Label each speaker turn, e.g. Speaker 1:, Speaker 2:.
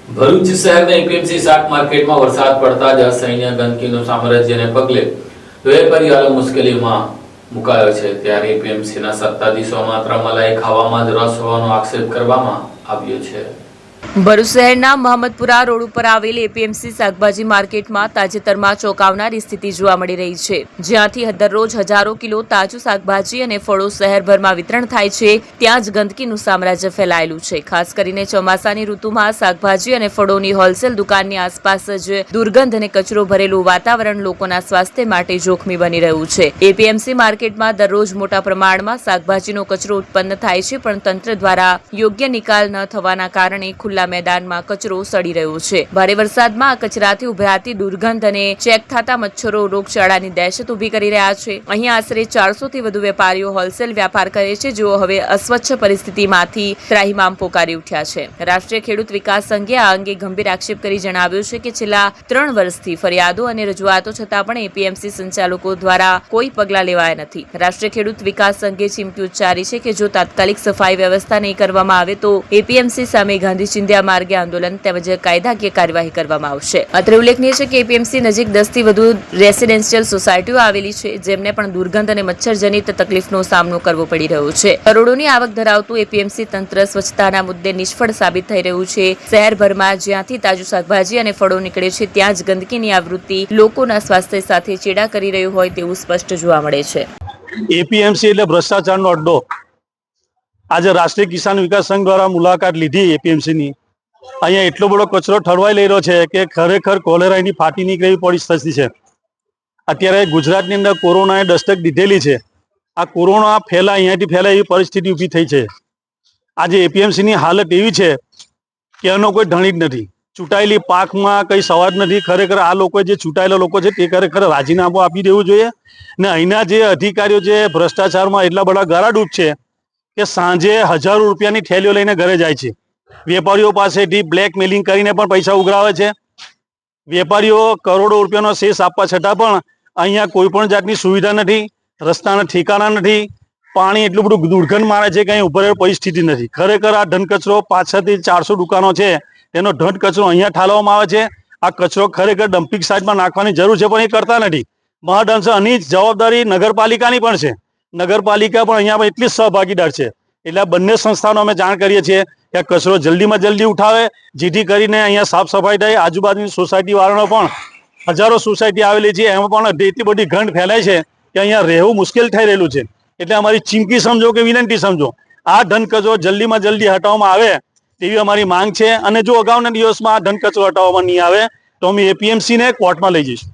Speaker 1: ભરૂચ શહેરના એપીએમસી શાક માર્કેટમાં વરસાદ પડતા જ અસહ્ય ગંદકીનું સામ્રાજ્યને પગલે વેપારીઓ મુશ્કેલીમાં મુકાયો છે। ત્યારે એપીએમસીના સત્તાધીશો માત્ર મલાઈ ખાવામાં જ રસ હોવાનો આક્ષેપ કરવામાં આવ્યો છે।
Speaker 2: ભરૂચ શહેરના મહમ્મદપુરા રોડ ઉપર આવેલ એપીએમસી શાકભાજી માર્કેટમાં તાજેતરમાં ચોંકાવનારી સ્થિતિ જોવા મળી રહી છે, જ્યાંથી દરરોજ હજારો કિલો તાજું શાકભાજી અને ફળો શહેરભરમાં વિતરણ થાય છે, ત્યાં જ ગંદકીનું સામ્રાજ્ય ફેલાયેલું છે। ખાસ કરીને ચોમાસાની ઋતુમાં શાકભાજી અને ફળોની હોલસેલ દુકાનની આસપાસ જ દુર્ગંધ અને કચરો ભરેલું વાતાવરણ લોકોના સ્વાસ્થ્ય માટે જોખમી બની રહ્યું છે। એપીએમસી માર્કેટમાં દરરોજ મોટા પ્રમાણમાં શાકભાજીનો કચરો ઉત્પન્ન થાય છે, પણ તંત્ર દ્વારા યોગ્ય નિકાલ ન થવાના કારણે ખુલ્લા મેદાનમાં કચરો સડી રહ્યો છે। ભારે વરસાદમાં આ કચરાથી ઉભરાતી દુર્ગંધ અને ચેક થતા મચ્છરો રોગચાળાની દહેશત ઊભી કરી રહ્યા છે। અહીં આશરે 400 થી વધુ વેપારીઓ હોલસેલ વ્યાપાર કરે છે, જેઓ હવે અસ્વચ્છ પરિસ્થિતિમાંથી ત્રાહિમામ પોકારી ઉઠ્યા છે। રાષ્ટ્રીય ખેડૂત વિકાસ સંઘે આ અંગે ગંભીર આક્ષેપ કરી જણાવ્યું છે કે છેલ્લા 3 વર્ષથી ફરિયાદો અને રજૂઆતો છતાં પણ એપીએમસી સંચાલકો દ્વારા કોઈ પગલાં લેવાયા નથી। રાષ્ટ્રીય ખેડૂત વિકાસ સંઘે ચીમકી ઉચ્ચારી છે કે જો તાત્કાલિક સફાઈ વ્યવસ્થા નહીં કરવામાં આવે તો એપીએમસી સામે ગાંધી ચિંધ્યા માર્ગે આંદોલન તેમજ કાયદાકીય કાર્યવાહી કરવામાં આવશે। અત્રે ઉલ્લેખનીય છે કે એપીએમસી નજીક 10 થી વધુ રેસિડેન્શિયલ સોસાયટીઓ આવેલી છે, જેમને પણ દુર્ગંધ અને મચ્છરજનિત તકલીફનો સામનો કરવો પડી રહ્યો છે। કરોડોની આવક ધરાવતું એપીએમસી તંત્ર સ્વચ્છતાના મુદ્દે નિષ્ફળ સાબિત થઈ રહ્યું છે। શહેરભરમાં જ્યાંથી તાજું શાકભાજી અને ફળો નીકળે છે, ત્યાં જ ગંદકીની આવૃત્તિ લોકોના સ્વાસ્થ્ય સાથે ચેડા કરી રહ્યું હોય તેવું સ્પષ્ટ જોવા મળે છે।
Speaker 3: એપીએમસી એટલે ભ્રષ્ટાચારનો અડ્ડો। આજે રાષ્ટ્રીય કિસાન વિકાસ સંઘ દ્વારા મુલાકાત લીધી એપીએમસીની। અહીંયા એટલો બધો કચરો ઠરવાઈ લઈ રહ્યો છે કે ખરેખર કોલેરાની ફાટી નીકળેલી પરિસ્થિતિ છે। અત્યારે ગુજરાતની અંદર કોરોનાએ દસ્તક દીધેલી છે। આ કોરોના અહીંયાથી ફેલાય એવી પરિસ્થિતિ ઊભી થઈ છે। આજે એપીએમસીની હાલત એવી છે કે એનો કોઈ ધણી જ નથી। ચૂંટાયેલી પાકમાં કંઈ સવાદ નથી। ખરેખર આ લોકો જે ચૂંટાયેલા લોકો છે તે ખરેખર રાજીનામું આપી દેવું જોઈએ। ને અહીંના જે અધિકારીઓ જે ભ્રષ્ટાચારમાં એટલા બધા ગરાડૂબ છે કે સાંજે હજારો રૂપિયાની થેલીઓ લઈને ઘરે જાય છે। વેપારીઓ પાસેથી બ્લેકમેલિંગ કરીને પણ પૈસા ઉઘરાવે છે। વેપારીઓ કરોડો રૂપિયાનો શેષ આપવા છતાં પણ અહીંયા કોઈ પણ જાતની સુવિધા નથી। રસ્તાના ઠેકાણા નથી। પાણી એટલું બધું દુર્ગંધ મારે છે કે અહીં ઉભરેલ પરિસ્થિતિ નથી। ખરેખર આ ધન કચરો 500 થી 400 દુકાનો છે તેનો ધન કચરો અહીંયા ઠાલવવામાં આવે છે। આ કચરો ખરેખર ડમ્પિંગ સાઇટમાં નાખવાની જરૂર છે, પણ એ કરતા નથી। મહદઅંશે આની જવાબદારી નગરપાલિકાની પણ છે। નગરપાલિકા પણ અહીંયા એટલી જ સહભાગીદાર છે। એટલે આ બંને સંસ્થાનો અમે જાણ કરીએ છીએ કે આ કચરો જલ્દીમાં જલ્દી ઉઠાવે, જેથી કરીને અહીંયા સાફ સફાઈ થાય। આજુબાજુની સોસાયટી વાળાનો પણ હજારો સોસાયટી આવેલી છે, એમાં પણ એટલી બધી ગંધ ફેલાય છે કે અહીંયા રહેવું મુશ્કેલ થઈ રહેલું છે। એટલે અમારી ચીમકી સમજો કે વિનંતી સમજો, આ ધન કચરો જલ્દીમાં જલ્દી હટાવવામાં આવે તેવી અમારી માંગ છે। અને જો અગાઉના દિવસમાં આ ધન કચરો હટાવવામાં નહીં આવે તો અમે એપીએમસીને કોર્ટમાં લઈ જઈશું।